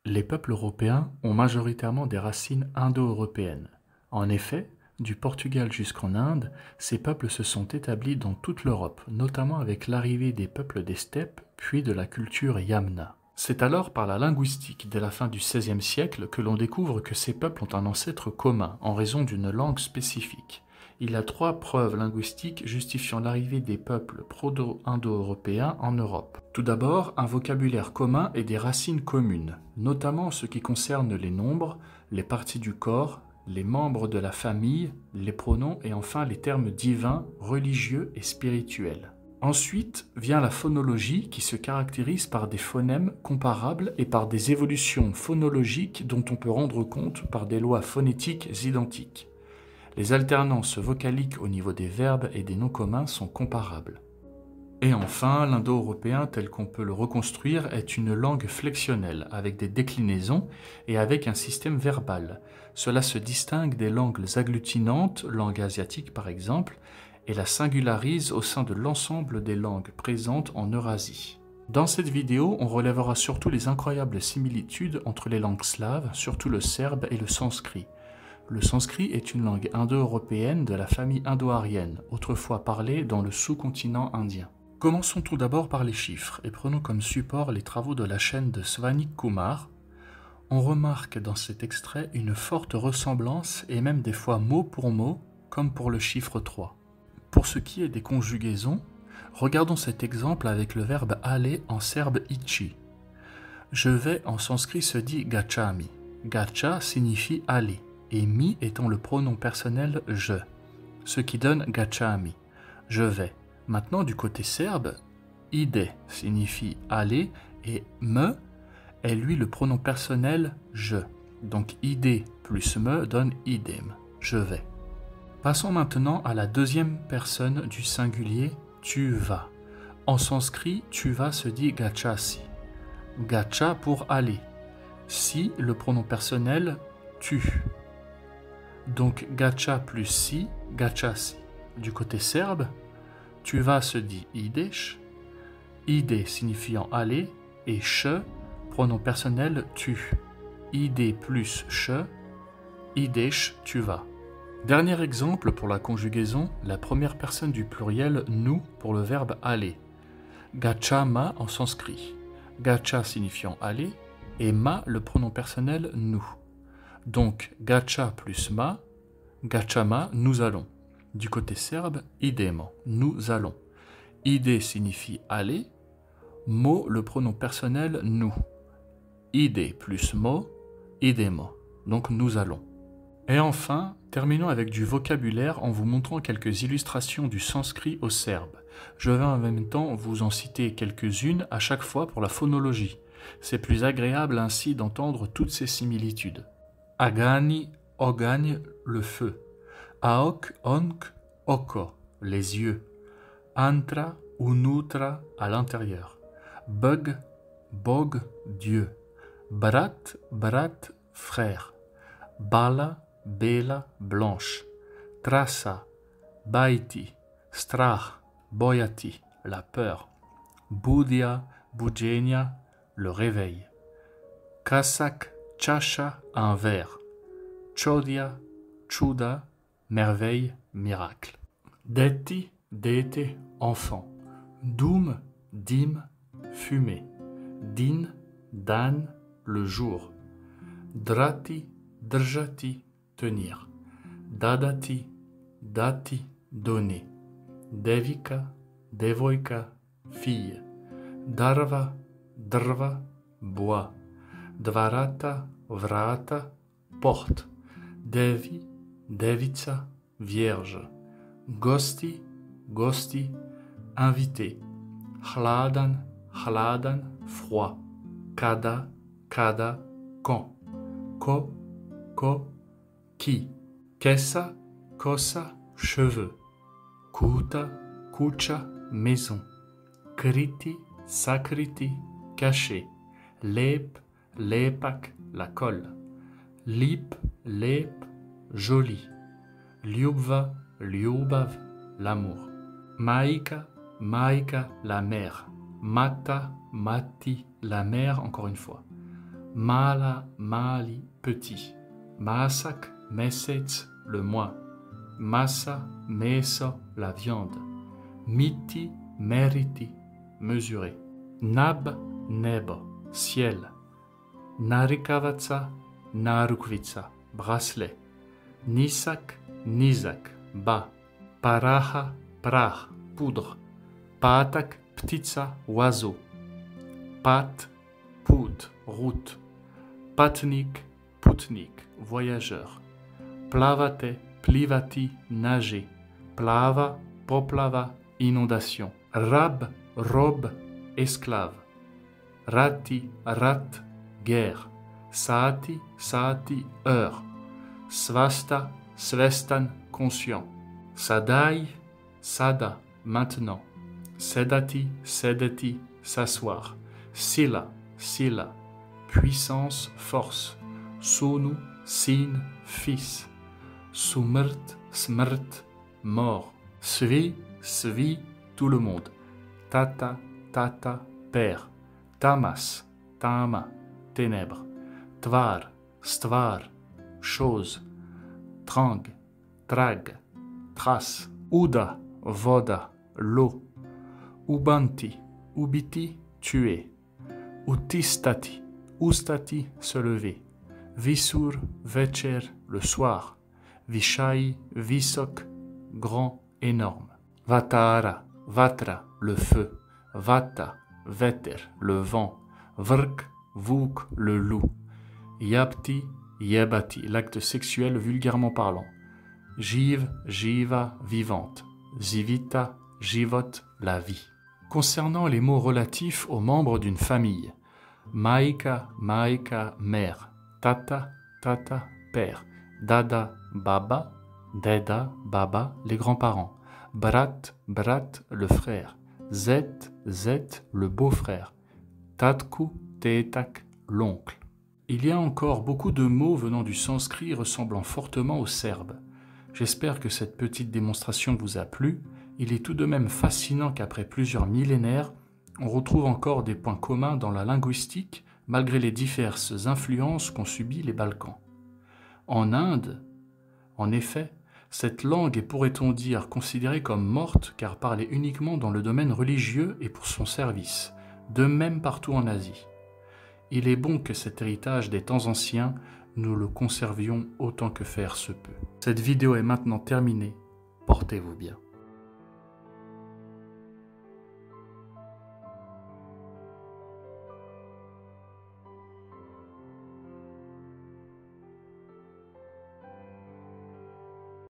Les peuples européens ont majoritairement des racines indo-européennes. En effet, du Portugal jusqu'en Inde, ces peuples se sont établis dans toute l'Europe, notamment avec l'arrivée des peuples des steppes, puis de la culture Yamna. C'est alors par la linguistique, dès la fin du XVIe siècle, que l'on découvre que ces peuples ont un ancêtre commun, en raison d'une langue spécifique. Il y a 3 preuves linguistiques justifiant l'arrivée des peuples proto-indo-européens en Europe. Tout d'abord, un vocabulaire commun et des racines communes, notamment en ce qui concerne les nombres, les parties du corps, les membres de la famille, les pronoms et enfin les termes divins, religieux et spirituels. Ensuite vient la phonologie qui se caractérise par des phonèmes comparables et par des évolutions phonologiques dont on peut rendre compte par des lois phonétiques identiques. Les alternances vocaliques au niveau des verbes et des noms communs sont comparables. Et enfin, l'indo-européen tel qu'on peut le reconstruire est une langue flexionnelle, avec des déclinaisons et avec un système verbal. Cela se distingue des langues agglutinantes, langue asiatique par exemple, et la singularise au sein de l'ensemble des langues présentes en Eurasie. Dans cette vidéo, on relèvera surtout les incroyables similitudes entre les langues slaves, surtout le serbe et le sanskrit. Le sanskrit est une langue indo-européenne de la famille indo-arienne, autrefois parlée dans le sous-continent indien. Commençons tout d'abord par les chiffres et prenons comme support les travaux de la chaîne de Swanik Kumar. On remarque dans cet extrait une forte ressemblance et même des fois mot pour mot, comme pour le chiffre 3. Pour ce qui est des conjugaisons, regardons cet exemple avec le verbe aller en serbe ichi. Je vais en sanskrit se dit gachami. Gacha signifie aller et mi étant le pronom personnel je, ce qui donne gachami, je vais. Maintenant du côté serbe, ide signifie aller et me est lui le pronom personnel je. Donc ide plus me donne idem, je vais. Passons maintenant à la deuxième personne du singulier tu vas. En sanskrit, tu vas se dit gachasi. Gacha pour aller. Si le pronom personnel tu. Donc gacha plus si, gachasi. Du côté serbe, tu vas se dit ideš, ide signifiant aller et che, pronom personnel tu. Ide plus che, ideš tu vas. Dernier exemple pour la conjugaison, la première personne du pluriel nous pour le verbe aller. Gachama en sanskrit. Gacha signifiant aller et ma le pronom personnel nous. Donc gacha plus ma, gachama nous allons. Du côté serbe, idemo, nous allons. Ide signifie aller, mo le pronom personnel nous. Ide plus mo, idemo, donc nous allons. Et enfin, terminons avec du vocabulaire en vous montrant quelques illustrations du sanskrit au serbe. Je vais en même temps vous en citer quelques-unes à chaque fois pour la phonologie. C'est plus agréable ainsi d'entendre toutes ces similitudes. Agani, ogagne, le feu. Aok, onk, oko, les yeux. Antra, unutra, à l'intérieur. Bug, bog, Dieu. Brat, brat, frère. Bala, bela, blanche. Trasa, baiti, strach, boyati, la peur. Budia, budjenia, le réveil. Kasak, chasha, un verre. Chodia, chuda, merveille, miracle. Deti, dete, enfant. Doum, dim, fumée. Din, dan, le jour. Drati, držati, tenir. Dadati, dati, donner. Devika, devojka, fille. Darva, drva, bois. Dvarata, vrata, porte. Devi, devica, vierge. Gosti, gosti, invité. Hladan, hladan, froid. Kada, kada, quand. Ko, qui. Kessa, kosa, cheveux. Kuta, kucha, maison. Kriti, sakriti, caché. Lep, lepak, la colle. Lip, lep, joli. Lyubva, lyubav, l'amour. Maïka, maïka, la mer. Mata, mati, la mer, encore une fois. Mala, mali, petit. Masak, mesets, le mois. Massa, meso, la viande. Miti, meriti, mesurer. Nab, nebo, ciel. Narikavatsa, narukvitsa, bracelet. Nisak, nizak, bas. Paraha, prah, poudre. Patak, ptitsa, oiseau. Pat, pout, route. Patnik, putnik, voyageur. Plavate, plivati, nager. Plava, poplava, inondation. Rab, robe, esclave. Rati, rat, guerre. Saati, saati, heure. Svasta, svestan, conscient. Sadai, sada, maintenant. Sedati, sedeti, s'asseoir. Sila, sila, puissance, force. Sonu, sin, fils. Sumrt, smrt, mort. Svi, svi, tout le monde. Tata, tata, père. Tamas, tama, ténèbres. Tvar, stvar, chose. Trang, trag, trace. Uda, voda, l'eau. Ubanti, ubiti, tuer. Utistati, ustati, se lever. Visur, vecher, le soir. Vishai, visok, grand, énorme. Vatara, vatra, le feu. Vata, veter, le vent. Vrk, vuk, le loup. Yapti, yebati, l'acte sexuel vulgairement parlant. Jiv, jiva, vivante. Zivita, jivot, la vie. Concernant les mots relatifs aux membres d'une famille, Maika, maika, mère. Tata, tata, père. Dada, baba. Deda, baba, les grands-parents. Brat, brat, le frère. Zet, zet, le beau-frère. Tatku, tetak, l'oncle. Il y a encore beaucoup de mots venant du sanskrit ressemblant fortement au serbe. J'espère que cette petite démonstration vous a plu. Il est tout de même fascinant qu'après plusieurs millénaires, on retrouve encore des points communs dans la linguistique malgré les diverses influences qu'ont subies les Balkans. En Inde, en effet, cette langue est, pourrait-on dire, considérée comme morte car parlée uniquement dans le domaine religieux et pour son service, de même partout en Asie. Il est bon que cet héritage des temps anciens, nous le conservions autant que faire se peut. Cette vidéo est maintenant terminée, portez-vous bien.